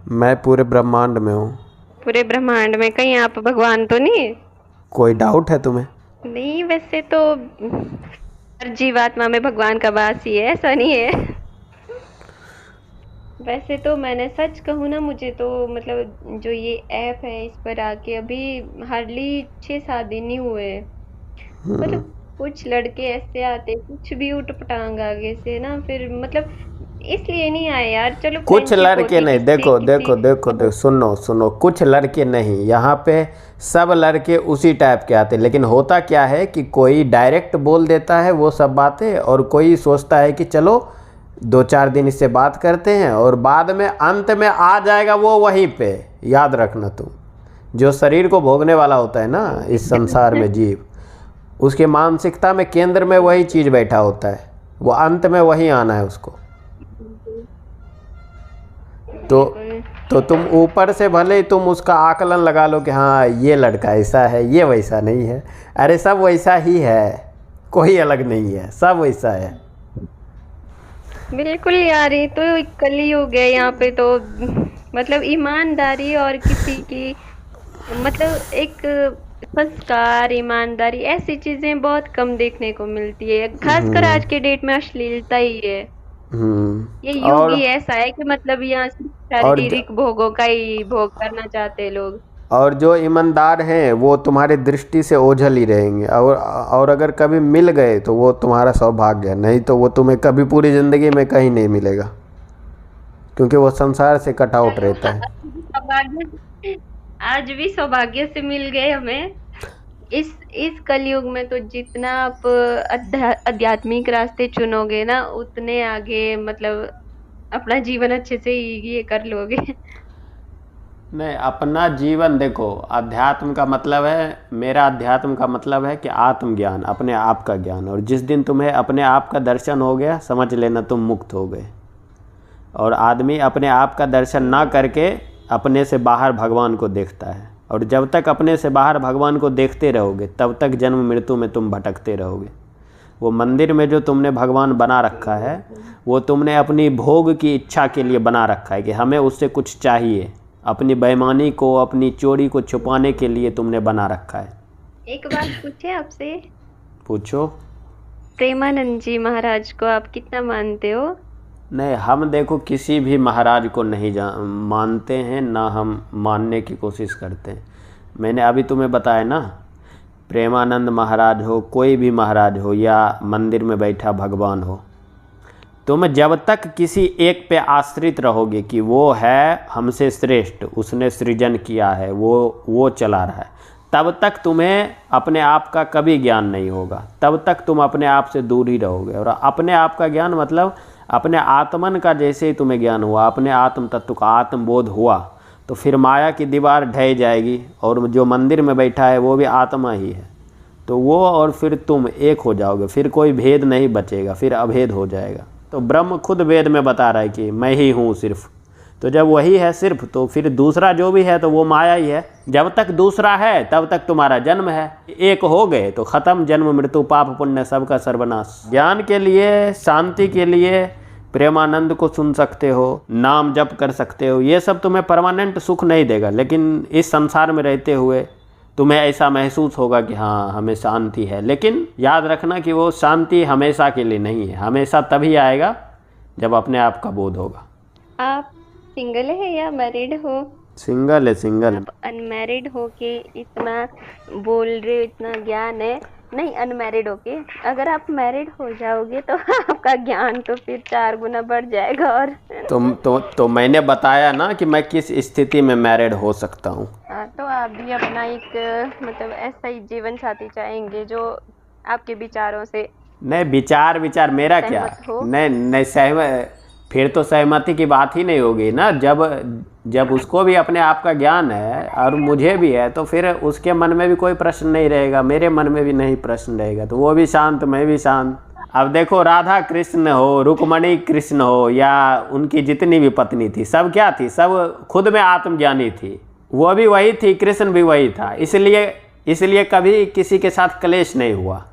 मैं पूरे ब्रह्मांड में हूँ। पूरे ब्रह्मांड में कहीं आप भगवान तो नहीं? कोई डाउट है तुम्हें? नहीं, वैसे तो हर जीवात्मा में भगवान का वास ही है, ऐसा नहीं है। वैसे तो मैंने सच कहूँ ना, मुझे तो मतलब जो ये ऐप है इस पर आके अभी हार्डली 6-7 दिन ही हुए। मतलब कुछ लड़के ऐसे आते, कुछ भी उटपटांग आगे से ना, फिर मतलब इसलिए नहीं आए यार, चलो कुछ फ्रेंडशिप लड़के होती नहीं, किसी देखो किसी। देखो देखो देखो, सुनो सुनो, कुछ लड़के नहीं, यहाँ पे सब लड़के उसी टाइप के आते हैं। लेकिन होता क्या है कि कोई डायरेक्ट बोल देता है वो सब बातें, और कोई सोचता है कि चलो 2-4 दिन इससे बात करते हैं, और बाद में अंत में आ जाएगा वो वहीं पे। याद रखना तुम, जो शरीर को भोगने वाला होता है ना इस संसार में जीव, उसके मानसिकता में केंद्र में वही चीज़ बैठा होता है, वो अंत में वही आना है उसको। तो बिल्कुल। तो तुम ऊपर से भले ही तुम उसका आकलन लगा लो कि हाँ ये लड़का ऐसा है, ये वैसा नहीं है। अरे सब वैसा ही है, कोई अलग नहीं है, सब वैसा है। बिल्कुल यार, ये तो कलयुग है यहाँ पे तो। मतलब ईमानदारी और किसी की मतलब एक संस्कार, ईमानदारी ऐसी चीजें बहुत कम देखने को मिलती है, खासकर आज के डेट में अश्लीलता ही है। ये युग और ही ऐसा है कि मतलब यहाँ सिर्फ और शारीरिक भोगों का ही भोग करना चाहते हैं लोग। और जो ईमानदार हैं वो तुम्हारी दृष्टि से ओझल ही रहेंगे, और अगर कभी मिल गए तो वो तुम्हारा सौभाग्य है, नहीं तो वो तुम्हें कभी पूरी ज़िंदगी में कहीं नहीं मिलेगा, क्योंकि वो संसार से कट आउट चलो रहता है। आज भी सौभाग्य से मिल गए हमें। इस कलयुग में तो जितना आप आध्यात्मिक रास्ते चुनोगे ना, उतने आगे मतलब अपना जीवन अच्छे से ये कर लोगे। नहीं, अपना जीवन देखो, अध्यात्म का मतलब है, मेरा अध्यात्म का मतलब है कि आत्मज्ञान, अपने आप का ज्ञान। और जिस दिन तुम्हें अपने आप का दर्शन हो गया, समझ लेना तुम मुक्त हो गए। और आदमी अपने आप का दर्शन ना करके अपने से बाहर भगवान को देखता है, और जब तक अपने से बाहर भगवान को देखते रहोगे तब तक जन्म मृत्यु में तुम भटकते रहोगे। वो मंदिर में जो तुमने भगवान बना रखा है, वो तुमने अपनी भोग की इच्छा के लिए बना रखा है कि हमें उससे कुछ चाहिए। अपनी बेईमानी को, अपनी चोरी को छुपाने के लिए तुमने बना रखा है। एक बात पूछे आपसे? पूछो। प्रेमानंद जी महाराज को आप कितना मानते हो? नहीं, हम देखो किसी भी महाराज को नहीं मानते हैं, ना हम मानने की कोशिश करते हैं। मैंने अभी तुम्हें बताया ना, प्रेमानंद महाराज हो, कोई भी महाराज हो, या मंदिर में बैठा भगवान हो, तुम जब तक किसी एक पे आश्रित रहोगे कि वो है हमसे श्रेष्ठ, उसने सृजन किया है, वो चला रहा है, तब तक तुम्हें अपने आप का कभी ज्ञान नहीं होगा। तब तक तुम अपने आप से दूर ही रहोगे। और अपने आप का ज्ञान मतलब अपने आत्मन का जैसे ही तुम्हें ज्ञान हुआ, अपने आत्म तत्व का आत्मबोध हुआ, तो फिर माया की दीवार ढह जाएगी, और जो मंदिर में बैठा है वो भी आत्मा ही है। तो वो और फिर तुम एक हो जाओगे, फिर कोई भेद नहीं बचेगा, फिर अभेद हो जाएगा। तो ब्रह्म खुद वेद में बता रहा है कि मैं ही हूँ सिर्फ। तो जब वही है सिर्फ, तो फिर दूसरा जो भी है तो वो माया ही है। जब तक दूसरा है तब तक तुम्हारा जन्म है। एक हो गए तो ख़त्म, जन्म मृत्यु पाप पुण्य सबका सर्वनाश। ज्ञान के लिए, शांति के लिए प्रेमानंद को सुन सकते हो, नाम जप कर सकते हो, ये सब तुम्हें परमानेंट सुख नहीं देगा, लेकिन इस संसार में रहते हुए तुम्हें ऐसा महसूस होगा कि हाँ हमें शांति है। लेकिन याद रखना कि वो शांति हमेशा के लिए नहीं है, हमेशा तभी आएगा जब अपने आप का बोध होगा। आप सिंगल है या मैरिड हो? सिंगल है, सिंगल है। आप अनमैरिड हो के इतना बोल रहे हो, इतना ज्ञान है। नहीं, अनमैरिड होके अगर आप मैरिड हो जाओगे तो आपका ज्ञान तो फिर 4 गुना बढ़ जाएगा। और तो मैंने बताया ना कि मैं किस स्थिति में मैरिड हो सकता हूँ। हाँ, तो आप भी अपना एक मतलब ऐसा ही जीवन साथी चाहेंगे जो आपके विचारों से नहीं, विचार मेरा क्या, सहमत हो। नहीं नहीं सहमत, फिर तो सहमति की बात ही नहीं होगी ना। जब उसको भी अपने आप का ज्ञान है और मुझे भी है, तो फिर उसके मन में भी कोई प्रश्न नहीं रहेगा, मेरे मन में भी नहीं प्रश्न रहेगा, तो वो भी शांत, मैं भी शांत। अब देखो, राधा कृष्ण हो, रुक्मणी कृष्ण हो, या उनकी जितनी भी पत्नी थी, सब क्या थी, सब खुद में आत्मज्ञानी थी। वो भी वही थी, कृष्ण भी वही था। इसलिए कभी किसी के साथ क्लेश नहीं हुआ,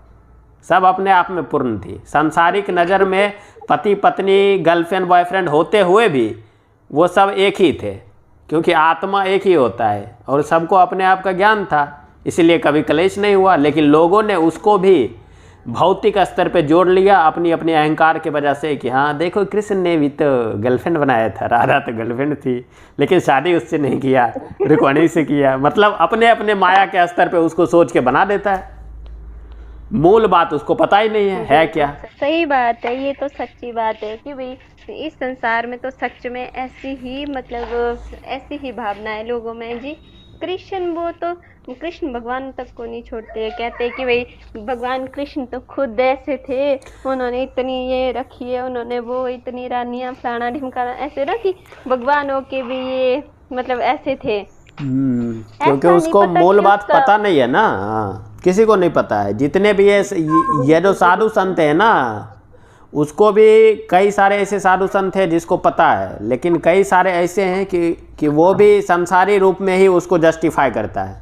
सब अपने आप में पूर्ण थी। सांसारिक नज़र में पति पत्नी, गर्लफ्रेंड बॉयफ्रेंड होते हुए भी वो सब एक ही थे। क्योंकि आत्मा एक ही होता है और सबको अपने आप का ज्ञान था, इसलिए कभी क्लेश नहीं हुआ। लेकिन लोगों ने उसको भी भौतिक स्तर पे जोड़ लिया अपनी अपनी अहंकार के वजह से कि हाँ देखो कृष्ण ने भी तो गर्लफ्रेंड बनाया था, राधा तो गर्लफ्रेंड थी लेकिन शादी उससे नहीं किया, रुक्मिणी से किया। मतलब अपने अपने माया के स्तर पे उसको सोच के बना देता है, मूल बात उसको पता ही नहीं है क्या। सही बात है, ये तो सच्ची बात है कि भाई इस संसार में तो सच में ऐसी ही मतलब ऐसी ही भावना है लोगों में जी। कृष्ण वो तो कृष्ण भगवान तक को नहीं छोड़ते, कहते कि भाई भगवान कृष्ण तो खुद ऐसे थे, उन्होंने इतनी ये रखी है, उन्होंने वो इतनी रानियां फलाना ढिमकाना ऐसे रखी, भगवानों के भी ये मतलब ऐसे थे। क्योंकि उसको मूल बात पता नहीं है ना। किसी को नहीं पता है। जितने भी ये जो साधु संत है ना, उसको भी कई सारे ऐसे साधु संत हैं जिसको पता है, लेकिन कई सारे ऐसे हैं कि वो भी संसारी रूप में ही उसको जस्टिफाई करता है,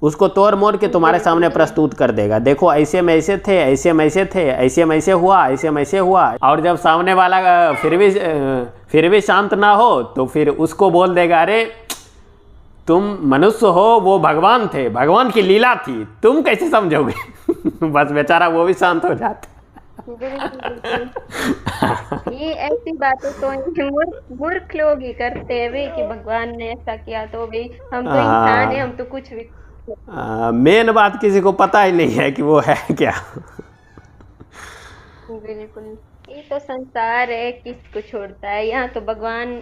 उसको तोड़ मोड़ के तुम्हारे सामने प्रस्तुत कर देगा। देखो ऐसे में ऐसे थे, ऐसे में ऐसे थे, ऐसे में ऐसे हुआ, ऐसे में ऐसे हुआ। और जब सामने वाला फिर भी शांत ना हो तो फिर उसको बोल देगा अरे तुम मनुष्य हो, वो भगवान थे, भगवान की लीला थी, तुम कैसे समझोगे। बस बेचारा वो भी शांत हो जाता। ये ऐसी बातें तो मूर्ख लोग ही करते हैं भाई कि भगवान ने ऐसा किया तो भाई हम तो इंसान हैं, हम तो कुछ भी। मेन बात किसी को पता ही नहीं है कि वो है क्या। बिल्कुल, ये तो संसार है, किसको छोड़ता है। यहाँ तो भगवान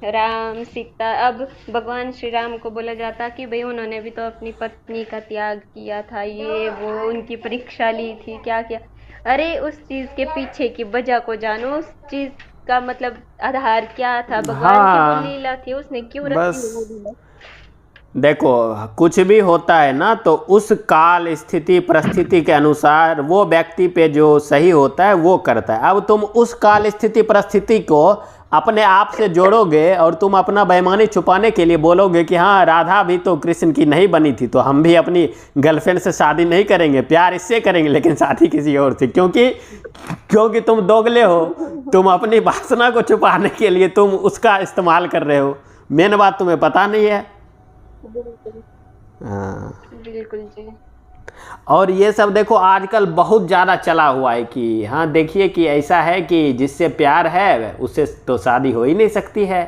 राम सीता, अब भगवान श्री राम को बोला जाता कि भाई उन्होंने भी तो अपनी पत्नी का त्याग किया था, ये वो उनकी परीक्षा ली थी, क्या किया। अरे उस चीज के पीछे की वजह को जानो, उस चीज का मतलब आधार क्या था, भगवान की वो लीला थी, उसने क्यों रखी वो लीला। देखो कुछ भी होता है ना तो उस काल स्थिति परिस्थिति के अनुसार वो व्यक्ति पे जो सही होता है वो करता है। अब तुम उस काल स्थिति परिस्थिति को अपने आप से जोड़ोगे और तुम अपना बेईमानी छुपाने के लिए बोलोगे कि हाँ राधा भी तो कृष्ण की नहीं बनी थी, तो हम भी अपनी गर्लफ्रेंड से शादी नहीं करेंगे, प्यार इससे करेंगे लेकिन शादी किसी और से। क्योंकि तुम दोगले हो, तुम अपनी वासना को छुपाने के लिए तुम उसका इस्तेमाल कर रहे हो। मेन बात तुम्हें पता नहीं है। बिल्कुल जी। और ये सब देखो आजकल बहुत ज़्यादा चला हुआ है कि हाँ देखिए कि ऐसा है कि जिससे प्यार है उससे तो शादी हो ही नहीं सकती है।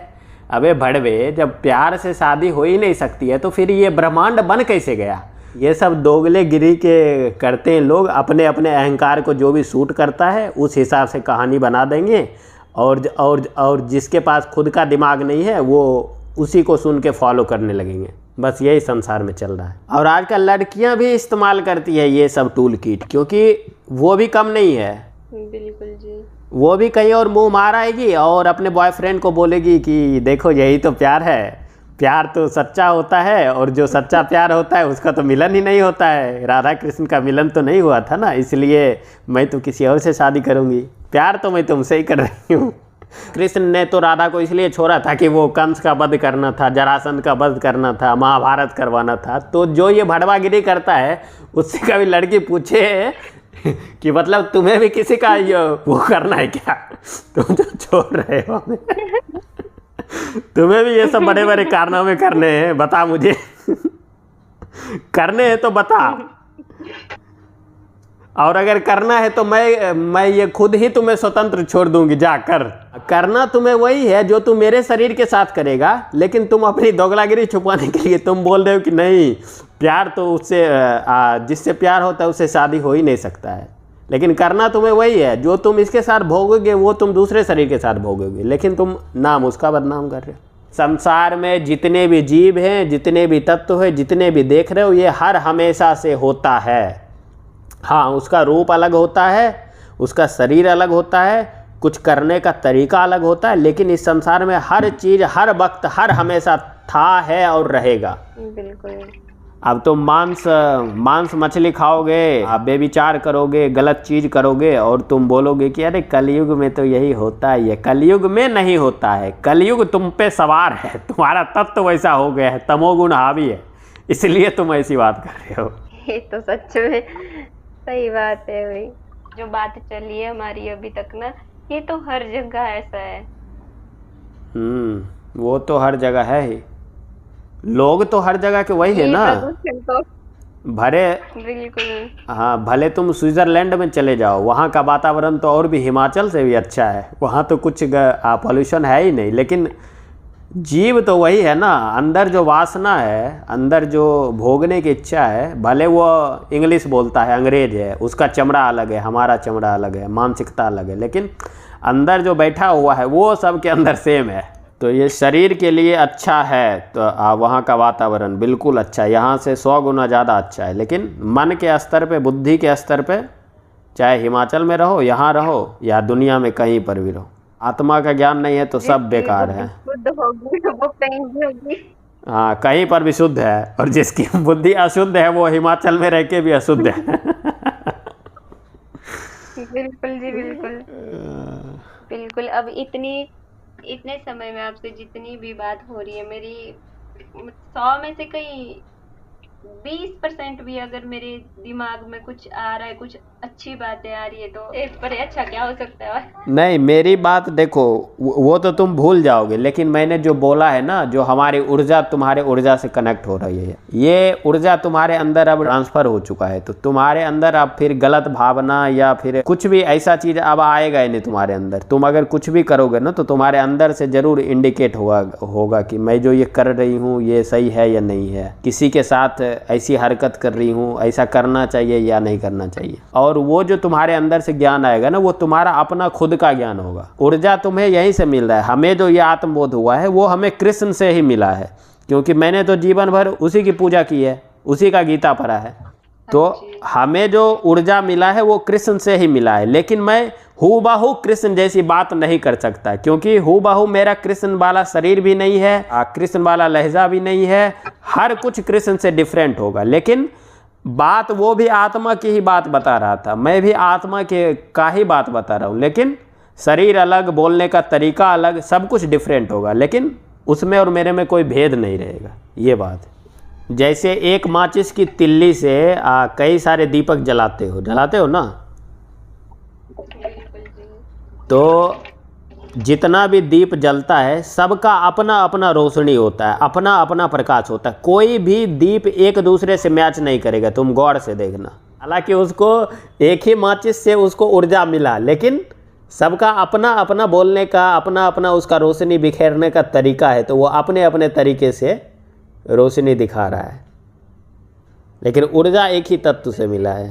अबे भड़वे, जब प्यार से शादी हो ही नहीं सकती है तो फिर ये ब्रह्मांड बन कैसे गया। ये सब दोगलेगिरी के करते हैं लोग, अपने अपने अहंकार को जो भी सूट करता है उस हिसाब से कहानी बना देंगे और जिसके पास खुद का दिमाग नहीं है वो उसी को सुन के फॉलो करने लगेंगे। बस यही संसार में चल रहा है। और आजकल लड़कियां भी इस्तेमाल करती है ये सब टूल किट, क्योंकि वो भी कम नहीं है। बिल्कुल जी। वो भी कहीं और मुंह मारेगी और अपने बॉयफ्रेंड को बोलेगी कि देखो यही तो प्यार है, प्यार तो सच्चा होता है और जो सच्चा प्यार होता है उसका तो मिलन ही नहीं होता है। राधा कृष्ण का मिलन तो नहीं हुआ था ना, इसलिए मैं तो किसी और से शादी करूँगी, प्यार तो मैं तुमसे ही कर रही हूँ। कृष्ण ने तो राधा को इसलिए छोड़ा था कि वो कंस का वध करना था, जरासंध का वध करना था, महाभारत करवाना था। तो जो ये भड़वागिरी करता है उससे कभी लड़की पूछे कि मतलब तुम्हें भी किसी का ये वो करना है क्या, तुम जो छोड़ रहे हो तुम्हें भी ये सब बड़े बड़े कारनामे करने हैं, बता मुझे करने हैं तो बता, और अगर करना है तो मैं ये खुद ही तुम्हें स्वतंत्र छोड़ दूंगी, जाकर करना तुम्हें वही है जो तुम मेरे शरीर के साथ करेगा। लेकिन तुम अपनी दोगलागिरी छुपाने के लिए तुम बोल रहे हो कि नहीं प्यार तो उससे जिससे प्यार होता है उससे शादी हो ही नहीं सकता है। लेकिन करना तुम्हें वही है, जो तुम इसके साथ भोगोगे वो तुम दूसरे शरीर के साथ भोगोगे, लेकिन तुम नाम उसका बदनाम कर रहे हो। संसार में जितने भी जीव हैं, जितने भी तत्व हैं, जितने भी देख रहे हो, ये हर हमेशा से होता है। हाँ, उसका रूप अलग होता है, उसका शरीर अलग होता है, कुछ करने का तरीका अलग होता है, लेकिन इस संसार में हर चीज़ हर वक्त हर हमेशा था, है और रहेगा। बिल्कुल। अब तुम मांस मछली खाओगे, आप बेविचार करोगे, गलत चीज़ करोगे और तुम बोलोगे कि अरे कलयुग में तो यही होता है। ये कलयुग में नहीं होता है, कलयुग तुम पे सवार है, तुम्हारा तत्व वैसा हो गया है, तमोगुण हावी है, इसलिए तुम ऐसी बात कर रहे हो। ये तो सच में सही बात है भाई, जो बात चली है हमारी अभी तक ना, ये तो हर जगह ऐसा है। वो तो हर जगह है ही, लोग तो हर जगह के वही है ये ना। प्रदूषण तो भले बिल्कुल। हाँ, भले तुम स्विट्ज़रलैंड में चले जाओ, वहाँ का वातावरण तो और भी हिमाचल से भी अच्छा है, वहाँ तो कुछ पॉल्यूशन है ही नहीं, लेकिन जीव तो वही है ना। अंदर जो वासना है, अंदर जो भोगने की इच्छा है, भले वो इंग्लिश बोलता है, अंग्रेज है, उसका चमड़ा अलग है, हमारा चमड़ा अलग है, मानसिकता अलग है, लेकिन अंदर जो बैठा हुआ है वो सब के अंदर सेम है। तो ये शरीर के लिए अच्छा है, तो वहाँ का वातावरण बिल्कुल अच्छा है, यहाँ से 100 गुना ज़्यादा अच्छा है। लेकिन मन के स्तर पे, बुद्धि के स्तर पे, चाहे हिमाचल में रहो, यहाँ रहो, या दुनिया में कहीं पर भी रहो, आत्मा का ज्ञान नहीं है तो सब जिसकी बेकार बुद्धि है। शुद्ध होगी वो कहीं भी होगी। हाँ, कहीं पर भी शुद्ध है, और जिसकी बुद्धि अशुद्ध है वो हिमाचल में रह के भी अशुद्ध है। बिल्कुल जी, बिल्कुल। बिल्कुल, अब इतने समय में आपसे जितनी भी बात हो रही है, मेरी 100 में से कहीं 20% भी अगर मेरे दिमाग में कुछ आ रहा है, कुछ अच्छी बातें आ रही है, तो इस पर अच्छा क्या हो सकता है। नहीं, मेरी बात देखो, वो तो तुम भूल जाओगे, लेकिन मैंने जो बोला है ना, जो हमारी ऊर्जा तुम्हारे ऊर्जा से कनेक्ट हो रही है, ये ऊर्जा तुम्हारे अंदर अब ट्रांसफ़र हो चुका है, तो तुम्हारे अंदर अब फिर गलत भावना या फिर कुछ भी ऐसा चीज़ अब आएगा ही नहीं तुम्हारे अंदर। तुम अगर कुछ भी करोगे ना, तो तुम्हारे अंदर से ज़रूर इंडिकेट होगा कि मैं जो ये कर रही हूँ ये सही है या नहीं है, किसी के साथ ऐसी हरकत कर रही हूँ, ऐसा करना चाहिए या नहीं करना चाहिए। और वो जो तुम्हारे अंदर से ज्ञान आएगा ना, वो तुम्हारा अपना खुद का ज्ञान होगा। ऊर्जा तुम्हें यहीं से मिल रहा है। हमें जो ये आत्मबोध हुआ है वो हमें कृष्ण से ही मिला है, क्योंकि मैंने तो जीवन भर उसी की पूजा की है, उसी का गीता पढ़ा है। तो हमें जो ऊर्जा मिला है वो कृष्ण से ही मिला है। लेकिन मैं हूबहू कृष्ण जैसी बात नहीं कर सकता, क्योंकि हूबहू मेरा कृष्ण वाला शरीर भी नहीं है, कृष्ण वाला लहजा भी नहीं है, हर कुछ कृष्ण से डिफरेंट होगा। लेकिन बात वो भी आत्मा की ही बात बता रहा था, मैं भी आत्मा के का ही बात बता रहा हूँ, लेकिन शरीर अलग, बोलने का तरीका अलग, सब कुछ डिफरेंट होगा, लेकिन उसमें और मेरे में कोई भेद नहीं रहेगा। ये बात है। जैसे एक माचिस की तिल्ली से कई सारे दीपक जलाते हो ना, तो जितना भी दीप जलता है सबका अपना अपना रोशनी होता है, अपना अपना प्रकाश होता है। कोई भी दीप एक दूसरे से मैच नहीं करेगा, तुम गौर से देखना। हालांकि उसको एक ही माचिस से उसको ऊर्जा मिला, लेकिन सबका अपना अपना बोलने का, अपना अपना उसका रोशनी बिखेरने का तरीका है, तो वो अपने अपने तरीके से रोशनी दिखा रहा है, लेकिन ऊर्जा एक ही तत्व से मिला है।